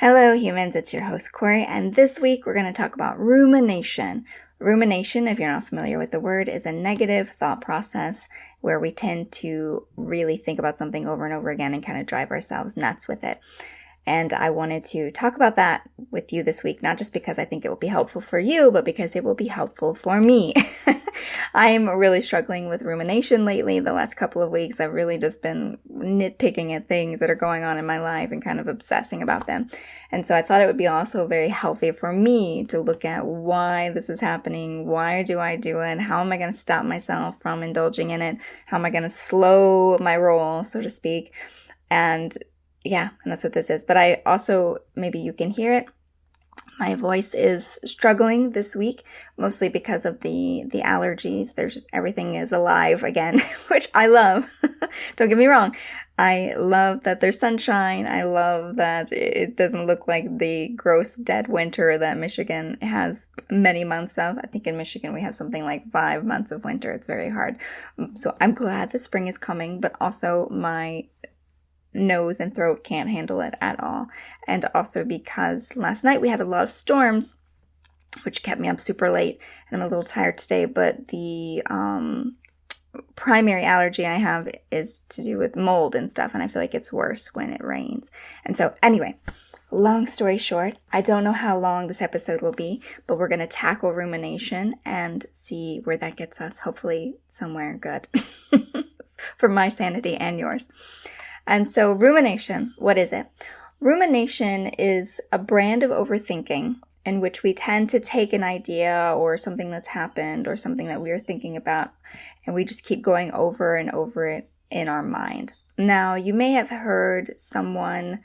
Hello humans, it's your host Kory, and this week we're going to talk about rumination. Rumination, if you're not familiar with the word, is a negative thought process where we tend to really think about something over and over again and kind of drive ourselves nuts with it. And I wanted to talk about that with you this week, not just because I think it will be helpful for you, but because it will be helpful for me. I'm really struggling with rumination lately. The last couple of weeks, I've really just been nitpicking at things that are going on in my life and kind of obsessing about them. And so I thought it would be also very healthy for me to look at why this is happening. Why do I do it? How am I going to stop myself from indulging in it? How am I going to slow my roll, so to speak? And that's what this is. But I also, maybe you can hear it, my voice is struggling this week, mostly because of the allergies. Everything is alive again, which I love. Don't get me wrong. I love that there's sunshine. I love that it doesn't look like the gross dead winter that Michigan has many months of. I think in Michigan we have something like 5 months of winter. It's very hard. So I'm glad the spring is coming, but also my nose and throat can't handle it at all. And also because last night we had a lot of storms, which kept me up super late, and I'm a little tired today, but the primary allergy I have is to do with mold and stuff, and I feel like it's worse when it rains. And so anyway, long story short, I don't know how long this episode will be, but we're going to tackle rumination and see where that gets us, hopefully somewhere good for my sanity and yours. And so rumination, what is it? Rumination is a brand of overthinking in which we tend to take an idea or something that's happened or something that we are thinking about, and we just keep going over and over it in our mind. Now, you may have heard someone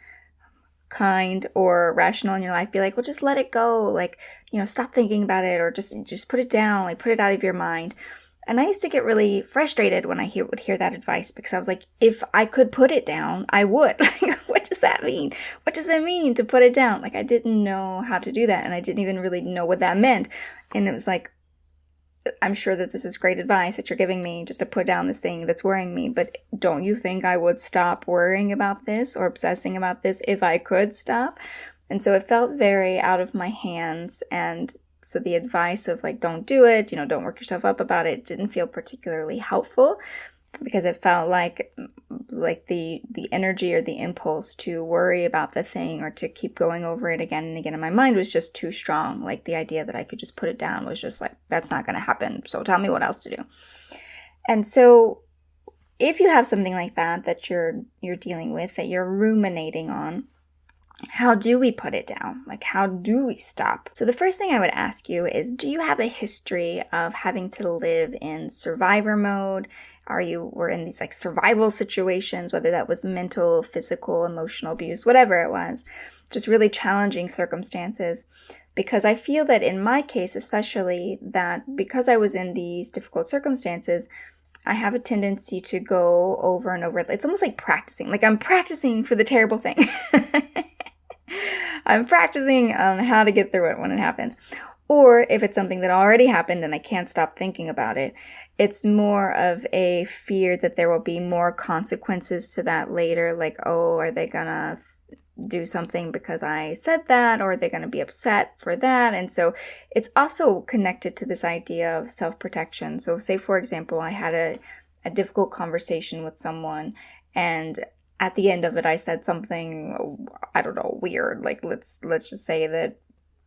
kind or rational in your life be like, well, just let it go. Like, stop thinking about it, or just put it down, like put it out of your mind. And I used to get really frustrated when I would hear that advice, because I was like, if I could put it down, I would. What does that mean? What does it mean to put it down? Like, I didn't know how to do that, and I didn't even really know what that meant. And it was like, I'm sure that this is great advice that you're giving me just to put down this thing that's worrying me, but don't you think I would stop worrying about this or obsessing about this if I could stop? And so it felt very out of my hands, and so the advice of like, don't do it, don't work yourself up about it, didn't feel particularly helpful, because it felt like the energy or the impulse to worry about the thing or to keep going over it again and again in my mind was just too strong. Like the idea that I could just put it down was just like, that's not going to happen. So tell me what else to do. And so if you have something like that you're dealing with, that you're ruminating on, how do we put it down? Like, how do we stop? So the first thing I would ask you is, do you have a history of having to live in survivor mode? Were in these like survival situations, whether that was mental, physical, emotional abuse, whatever it was, just really challenging circumstances? Because I feel that in my case, especially, that because I was in these difficult circumstances, I have a tendency to go over and over. It's almost like practicing. Like I'm practicing for the terrible thing. I'm practicing on how to get through it when it happens. Or if it's something that already happened and I can't stop thinking about it, it's more of a fear that there will be more consequences to that later. Like, oh, are they gonna do something because I said that? Or are they gonna be upset for that? And so it's also connected to this idea of self-protection. So say, for example, I had a difficult conversation with someone, and at the end of it, I said something, I don't know, weird. Like, let's just say that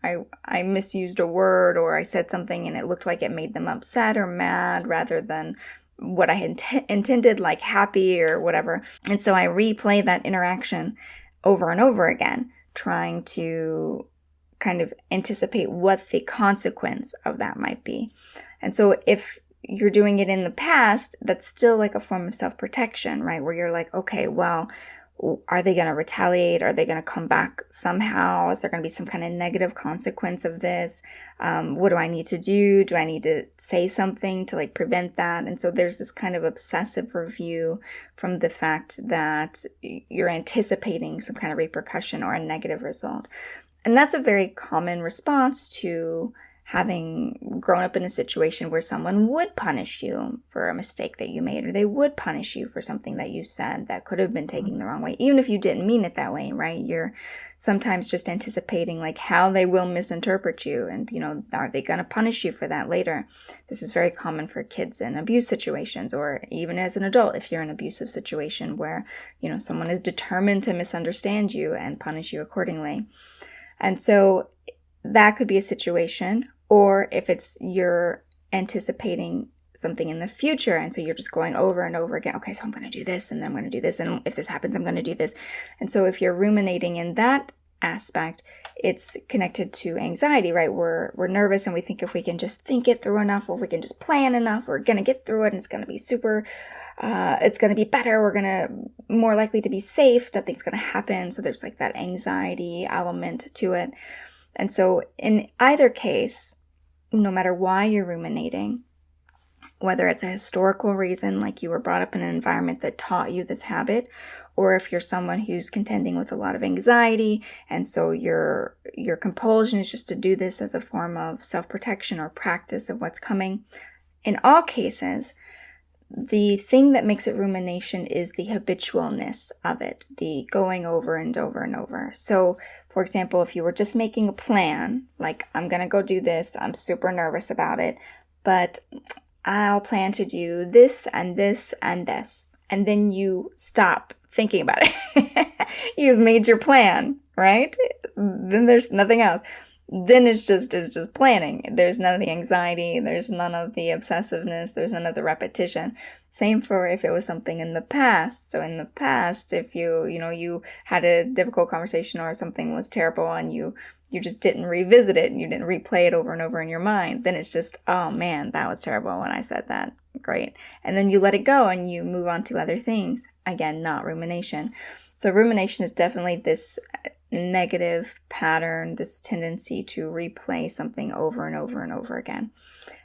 I misused a word, or I said something and it looked like it made them upset or mad rather than what I had intended, like happy or whatever. And so I replay that interaction over and over again, trying to kind of anticipate what the consequence of that might be. And so if you're doing it in the past, that's still like a form of self-protection, right? Where you're like, okay, well, are they going to retaliate? Are they going to come back somehow? Is there going to be some kind of negative consequence of this? What do I need to do? Do I need to say something to like prevent that? And so there's this kind of obsessive review from the fact that you're anticipating some kind of repercussion or a negative result. And that's a very common response to having grown up in a situation where someone would punish you for a mistake that you made, or they would punish you for something that you said that could have been taken the wrong way, even if you didn't mean it that way, right? You're sometimes just anticipating like how they will misinterpret you, and are they going to punish you for that later? This is very common for kids in abuse situations, or even as an adult if you're in an abusive situation where someone is determined to misunderstand you and punish you accordingly. And so that could be a situation. Or if you're anticipating something in the future, and so you're just going over and over again, okay, so I'm going to do this, and then I'm going to do this, and if this happens, I'm going to do this. And so if you're ruminating in that aspect, it's connected to anxiety, right? We're nervous, and we think if we can just think it through enough, or if we can just plan enough, we're going to get through it, and it's going to be super, it's going to be better, we're going to more likely to be safe, nothing's going to happen. So there's like that anxiety element to it. And so in either case, no matter why you're ruminating, whether it's a historical reason, like you were brought up in an environment that taught you this habit, or if you're someone who's contending with a lot of anxiety, and so your compulsion is just to do this as a form of self-protection or practice of what's coming. In all cases, the thing that makes it rumination is the habitualness of it, the going over and over and over. So, for example, if you were just making a plan, like I'm going to go do this, I'm super nervous about it, but I'll plan to do this and this and this, and then you stop thinking about it. You've made your plan, right? Then there's nothing else. Then it's just planning. There's none of the anxiety. There's none of the obsessiveness. There's none of the repetition. Same for if it was something in the past. So in the past, if you had a difficult conversation or something was terrible and you just didn't revisit it and you didn't replay it over and over in your mind, then it's just, oh man, that was terrible when I said that. Great. And then you let it go and you move on to other things. Again, not rumination. So rumination is definitely this negative pattern, this tendency to replay something over and over and over again.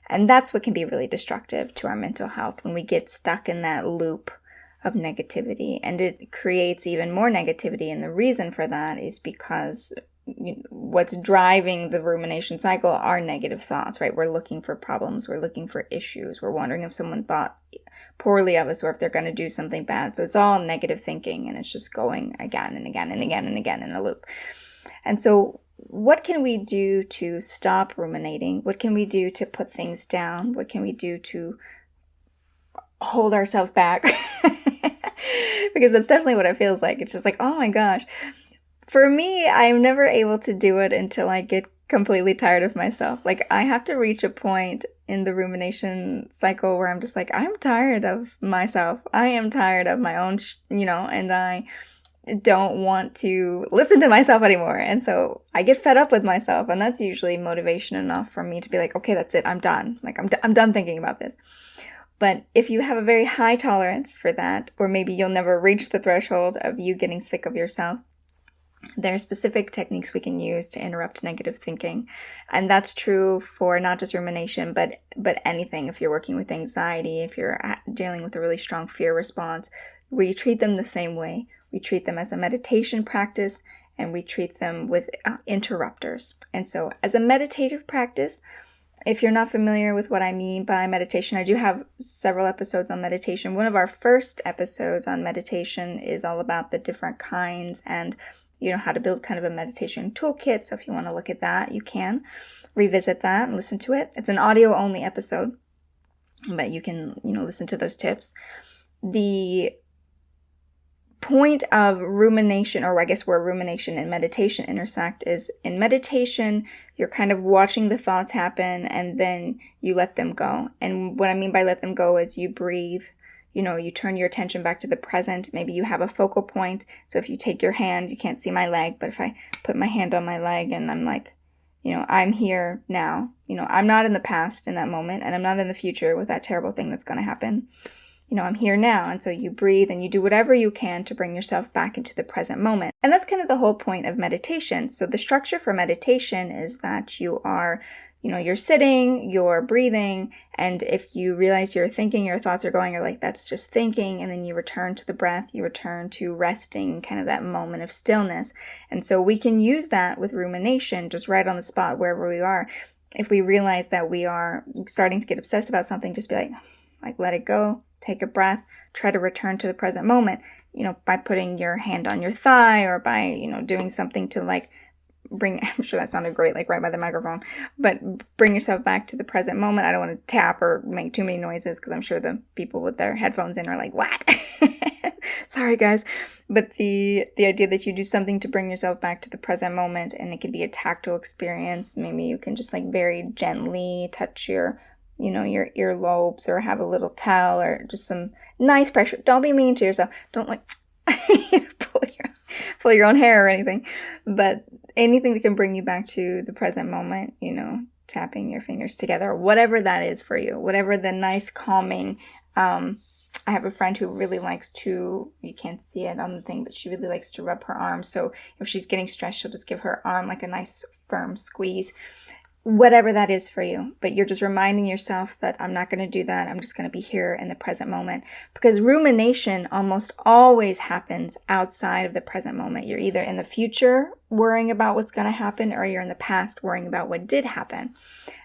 And that's what can be really destructive to our mental health when we get stuck in that loop of negativity. And it creates even more negativity. And the reason for that is because what's driving the rumination cycle are negative thoughts, right? We're looking for problems. We're looking for issues. We're wondering if someone thought poorly of us or if they're going to do something bad. So it's all negative thinking, and it's just going again and again and again and again in a loop. And so what can we do to stop ruminating? What can we do to put things down? What can we do to hold ourselves back? Because that's definitely what it feels like. It's just like, oh my gosh. For me, I'm never able to do it until I get completely tired of myself. Like, I have to reach a point in the rumination cycle where I'm just like, I'm tired of myself. I am tired of my own, and I don't want to listen to myself anymore. And so I get fed up with myself, and that's usually motivation enough for me to be like, okay, that's it. I'm done. Like, I'm done thinking about this. But if you have a very high tolerance for that, or maybe you'll never reach the threshold of you getting sick of yourself, there are specific techniques we can use to interrupt negative thinking. And that's true for not just rumination, but anything. If you're working with anxiety, if you're dealing with a really strong fear response, we treat them the same way. We treat them as a meditation practice, and we treat them with interrupters. And so as a meditative practice, if you're not familiar with what I mean by meditation, I do have several episodes on meditation. One of our first episodes on meditation is all about the different kinds and how to build kind of a meditation toolkit. So if you want to look at that, you can revisit that and listen to it. It's an audio only episode, but you can, listen to those tips. The point of rumination, or I guess where rumination and meditation intersect, is in meditation, you're kind of watching the thoughts happen and then you let them go. And what I mean by let them go is you breathe. You turn your attention back to the present. Maybe you have a focal point. So if you take your hand, you can't see my leg, but if I put my hand on my leg and I'm like, I'm here now, I'm not in the past in that moment, and I'm not in the future with that terrible thing that's going to happen. I'm here now. And so you breathe and you do whatever you can to bring yourself back into the present moment. And that's kind of the whole point of meditation. So the structure for meditation is that you are you're sitting, you're breathing, and if you realize you're thinking, your thoughts are going, you're like, that's just thinking, and then you return to the breath, you return to resting, kind of that moment of stillness. And so we can use that with rumination, just right on the spot, wherever we are. if we realize that we are starting to get obsessed about something, just be like let it go, take a breath, try to return to the present moment, by putting your hand on your thigh, or by, doing something to like I'm sure that sounded great, like right by the microphone, but bring yourself back to the present moment. I don't want to tap or make too many noises, because I'm sure the people with their headphones in are like, what? Sorry guys. But the idea that you do something to bring yourself back to the present moment, and it could be a tactile experience. Maybe you can just like very gently touch your earlobes, or have a little towel, or just some nice pressure. Don't be mean to yourself. Don't like pull your own hair or anything, but anything that can bring you back to the present moment, tapping your fingers together, whatever that is for you, whatever the nice calming. I have a friend who really likes to, you can't see it on the thing, but she really likes to rub her arm. So if she's getting stressed, she'll just give her arm like a nice firm squeeze. Whatever that is for you, but you're just reminding yourself that I'm not going to do that. I'm just going to be here in the present moment, because rumination almost always happens outside of the present moment. You're either in the future worrying about what's going to happen, or you're in the past worrying about what did happen.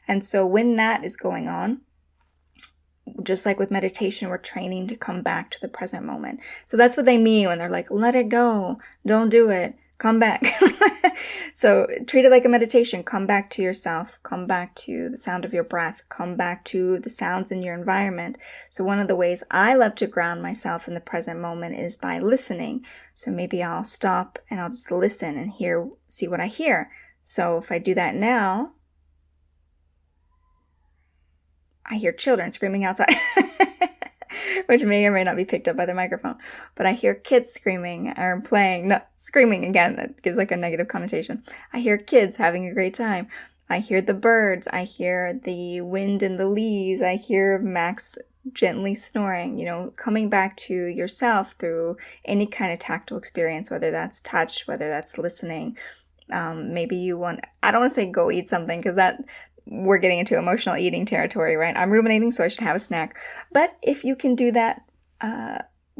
And so when that is going on, just like with meditation, we're training to come back to the present moment. So that's what they mean when they're like, let it go, don't do it, come back. So treat it like a meditation. Come back to yourself. Come back to the sound of your breath. Come back to the sounds in your environment. So one of the ways I love to ground myself in the present moment is by listening. So maybe I'll stop and I'll just listen and see what I hear. So if I do that now, I hear children screaming outside. Which may or may not be picked up by the microphone. But I hear kids screaming or playing. No, screaming again, that gives like a negative connotation. I hear kids having a great time. I hear the birds. I hear the wind in the leaves. I hear Max gently snoring. Coming back to yourself through any kind of tactile experience, whether that's touch, whether that's listening. Maybe I don't want to say go eat something, because we're getting into emotional eating territory, right? I'm ruminating, so I should have a snack. But if you can do that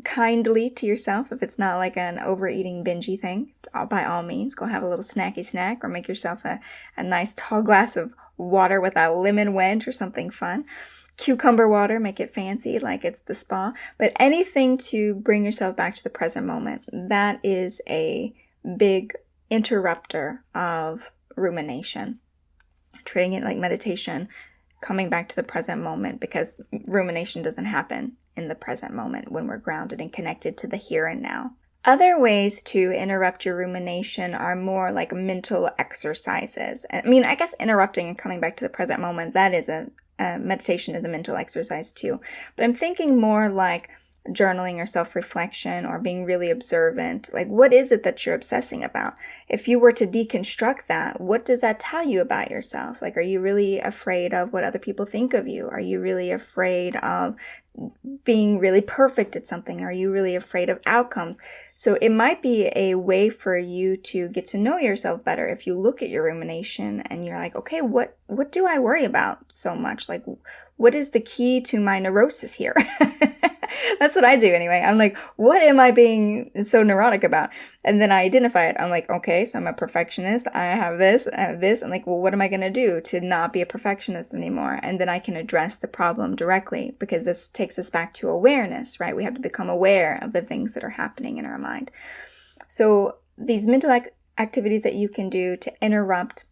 kindly to yourself, if it's not like an overeating, bingey thing, by all means, go have a little snacky snack, or make yourself a nice tall glass of water with a lemon wedge or something fun. Cucumber water, make it fancy like it's the spa. But anything to bring yourself back to the present moment, that is a big interrupter of rumination. Treating it like meditation, coming back to the present moment, because rumination doesn't happen in the present moment when we're grounded and connected to the here and now. Other ways to interrupt your rumination are more like mental exercises. I guess interrupting and coming back to the present moment, that is meditation is a mental exercise too. But I'm thinking more like journaling or self-reflection, or being really observant. Like, what is it that you're obsessing about? If you were to deconstruct that, what does that tell you about yourself? Like, are you really afraid of what other people think of you? Are you really afraid of being really perfect at something? Are you really afraid of outcomes? So it might be a way for you to get to know yourself better if you look at your rumination and you're like, okay, what do I worry about so much? Like, what is the key to my neurosis here? That's what I do anyway. I'm like, what am I being so neurotic about? And then I identify it. I'm like, okay, so I'm a perfectionist. I have this. I'm like, well, what am I going to do to not be a perfectionist anymore? And then I can address the problem directly, because this takes us back to awareness, right? We have to become aware of the things that are happening in our mind. So these mental activities that you can do to interrupt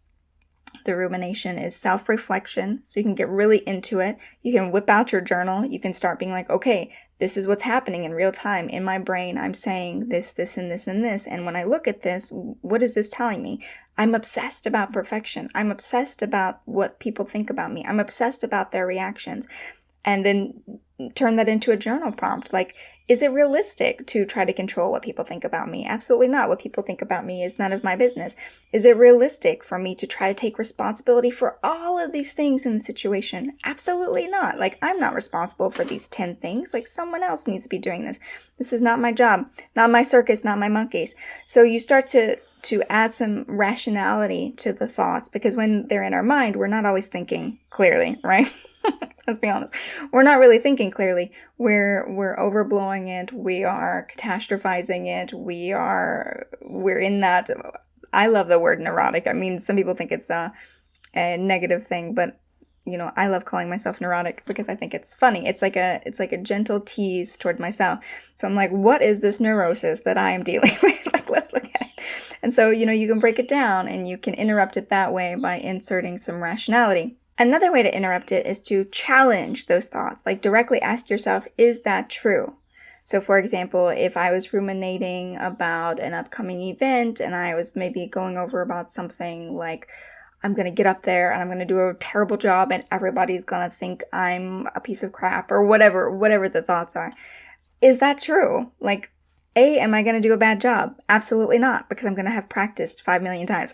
the rumination is self-reflection. So you can get really into it. You can whip out your journal. You can start being like, okay, this is what's happening in real time. In my brain, I'm saying this, this, and this, and this. And when I look at this, what is this telling me? I'm obsessed about perfection. I'm obsessed about what people think about me. I'm obsessed about their reactions. And then turn that into a journal prompt. Like, is it realistic to try to control what people think about me? Absolutely not. What people think about me is none of my business. Is it realistic for me to try to take responsibility for all of these things in the situation? Absolutely not. Like, I'm not responsible for these 10 things. Like, someone else needs to be doing this. This is not my job, not my circus, not my monkeys. So you start to add some rationality to the thoughts, because when they're in our mind, we're not always thinking clearly, right? Let's be honest. We're not really thinking clearly. We're overblowing it. We are catastrophizing it. We're in that. I love the word neurotic. I mean, some people think it's a negative thing, but I love calling myself neurotic because I think it's funny. It's like a gentle tease toward myself. So I'm like, what is this neurosis that I am dealing with? Like, let's look at it. And so, you can break it down and you can interrupt it that way by inserting some rationality. Another way to interrupt it is to challenge those thoughts. Like, directly ask yourself, is that true? So for example, if I was ruminating about an upcoming event and I was maybe going over about something like, I'm going to get up there and I'm going to do a terrible job and everybody's going to think I'm a piece of crap, or whatever the thoughts are. Is that true? Like, am I going to do a bad job? Absolutely not, because I'm going to have practiced 5 million times.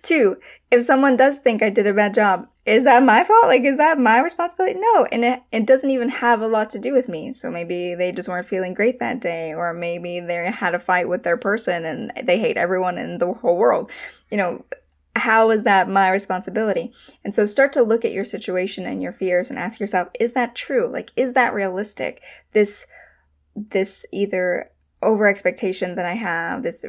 2, if someone does think I did a bad job, is that my fault? Like, is that my responsibility? No, and it doesn't even have a lot to do with me. So maybe they just weren't feeling great that day, or maybe they had a fight with their person and they hate everyone in the whole world. How is that my responsibility? And so start to look at your situation and your fears and ask yourself, is that true? Like, is that realistic? This either over expectation that I have, this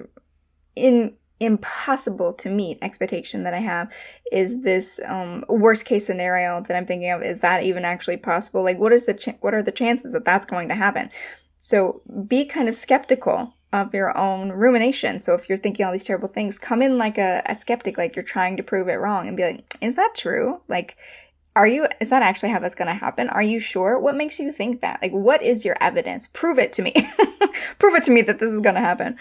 impossible to meet expectation that I have, is this worst case scenario that I'm thinking of, is that even actually possible? Like, what are the chances that that's going to happen? So be kind of skeptical of your own rumination. So if you're thinking all these terrible things, come in like a skeptic, like you're trying to prove it wrong, and be like, is that true? Like, is that actually how that's going to happen? Are you sure? What makes you think that? Like, what is your evidence? Prove it to me. Prove it to me that this is going to happen.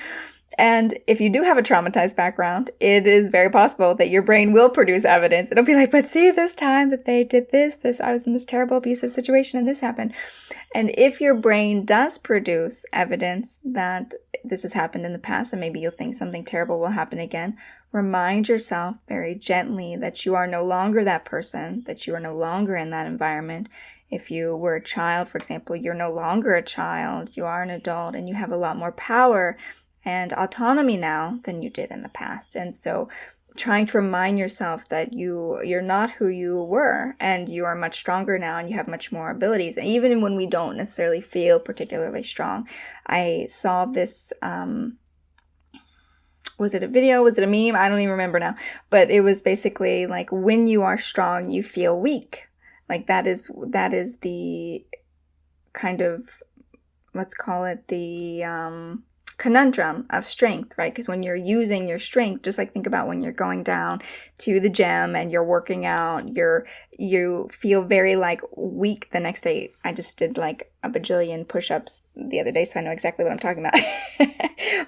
And if you do have a traumatized background, it is very possible that your brain will produce evidence. It'll be like, but see, this time that they did this, I was in this terrible abusive situation and this happened. And if your brain does produce evidence that this has happened in the past, and maybe you'll think something terrible will happen again, remind yourself very gently that you are no longer that person, that you are no longer in that environment. If you were a child, for example, you're no longer a child, you are an adult, and you have a lot more power and autonomy now than you did in the past. And so trying to remind yourself that you're not who you were, and you are much stronger now, and you have much more abilities. And even when we don't necessarily feel particularly strong. I saw this, was it a video? Was it a meme? I don't even remember now. But it was basically like, when you are strong, you feel weak. Like, that is the kind of, let's call it the conundrum of strength, right? Because when you're using your strength, just like think about when you're going down to the gym and you're working out, you feel very like weak the next day. I just did like a bajillion push-ups the other day, so I know exactly what I'm talking about.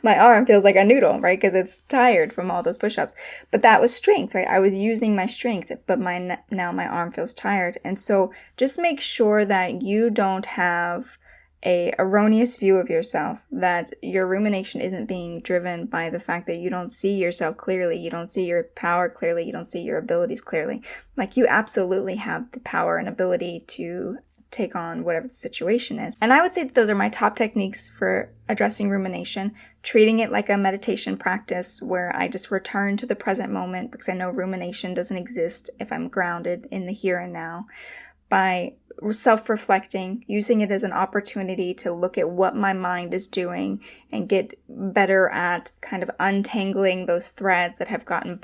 My arm feels like a noodle, right? Because it's tired from all those push-ups. But that was strength, right? I was using my strength, but now my arm feels tired. And so just make sure that you don't have a erroneous view of yourself, that your rumination isn't being driven by the fact that you don't see yourself clearly, you don't see your power clearly, you don't see your abilities clearly. Like, you absolutely have the power and ability to take on whatever the situation is. And I would say that those are my top techniques for addressing rumination, treating it like a meditation practice where I just return to the present moment, because I know rumination doesn't exist if I'm grounded in the here and now, by self-reflecting, using it as an opportunity to look at what my mind is doing and get better at kind of untangling those threads that have gotten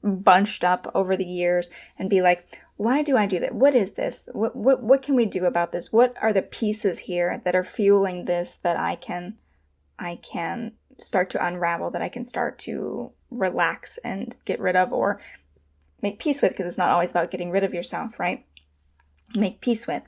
bunched up over the years, and be like, why do I do that? What is this? What can we do about this? What are the pieces here that are fueling this that I can start to unravel, that I can start to relax and get rid of, or make peace with, because it's not always about getting rid of yourself, right? Make peace with.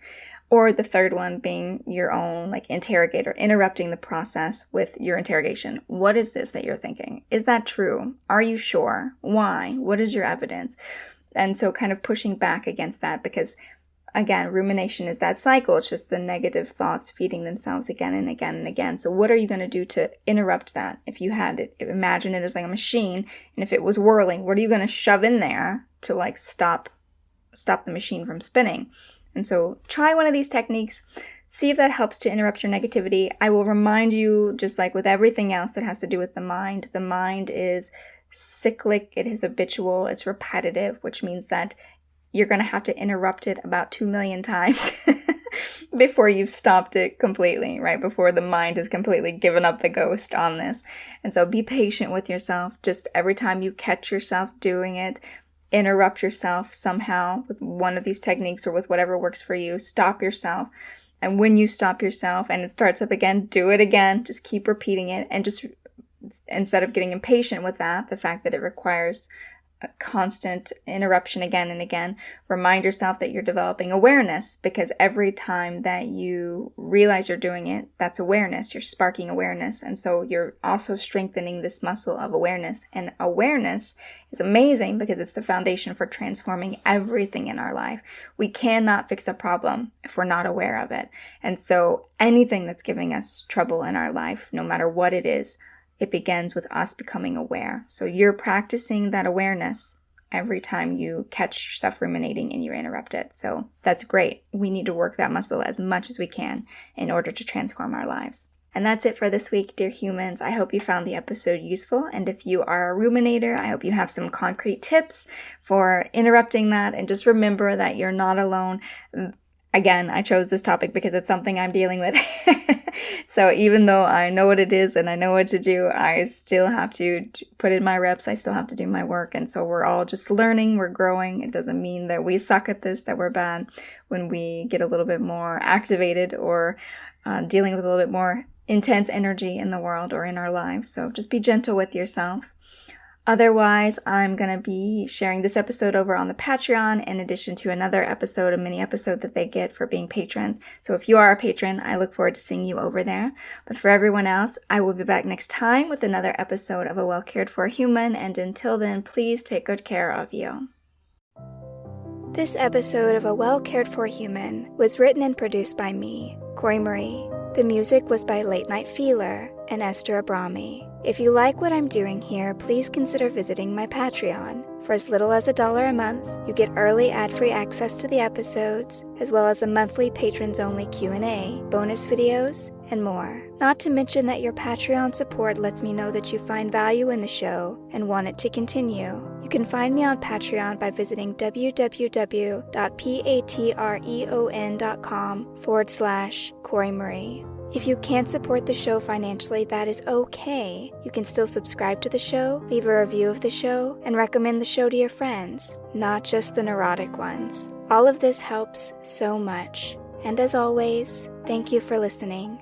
Or the third one being your own like interrogator, interrupting the process with your interrogation. What is this that you're thinking? Is that true? Are you sure? Why? What is your evidence? And so kind of pushing back against that, because again, rumination is that cycle. It's just the negative thoughts feeding themselves again and again and again. So what are you going to do to interrupt that? If you had it, imagine it as like a machine, and if it was whirling, what are you going to shove in there to like stop the machine from spinning? And so try one of these techniques, see if that helps to interrupt your negativity. I will remind you, just like with everything else that has to do with the mind is cyclic, it is habitual, it's repetitive, which means that you're going to have to interrupt it about 2 million times before you've stopped it completely, right? Before the mind has completely given up the ghost on this. And so be patient with yourself. Just every time you catch yourself doing it, interrupt yourself somehow with one of these techniques or with whatever works for you. Stop yourself. And when you stop yourself and it starts up again, do it again. Just keep repeating it. And just instead of getting impatient with that, the fact that it requires a constant interruption again and again, remind yourself that you're developing awareness, because every time that you realize you're doing it, that's awareness. You're sparking awareness. And so you're also strengthening this muscle of awareness. And awareness is amazing because it's the foundation for transforming everything in our life. We cannot fix a problem if we're not aware of it. And so anything that's giving us trouble in our life, no matter what it is, it begins with us becoming aware. So you're practicing that awareness every time you catch yourself ruminating and you're interrupted. So that's great. We need to work that muscle as much as we can in order to transform our lives. And that's it for this week, dear humans. I hope you found the episode useful. And if you are a ruminator, I hope you have some concrete tips for interrupting that. And just remember that you're not alone. Again, I chose this topic because it's something I'm dealing with. So even though I know what it is and I know what to do, I still have to put in my reps. I still have to do my work. And so we're all just learning. We're growing. It doesn't mean that we suck at this, that we're bad. When we get a little bit more activated or dealing with a little bit more intense energy in the world or in our lives. So just be gentle with yourself. Otherwise, I'm going to be sharing this episode over on the Patreon in addition to another episode, a mini episode that they get for being patrons. So if you are a patron, I look forward to seeing you over there. But for everyone else, I will be back next time with another episode of A Well Cared For Human. And until then, please take good care of you. This episode of A Well Cared For Human was written and produced by me, Kory Marie. The music was by Late Night Feeler and Esther Abrami. If you like what I'm doing here, please consider visiting my Patreon. For as little as $1 a month, you get early ad-free access to the episodes, as well as a monthly patrons-only Q&A, bonus videos, and more. Not to mention that your Patreon support lets me know that you find value in the show and want it to continue. You can find me on Patreon by visiting www.patreon.com/Kory Marie. If you can't support the show financially, that is okay. You can still subscribe to the show, leave a review of the show, and recommend the show to your friends, not just the neurotic ones. All of this helps so much. And as always, thank you for listening.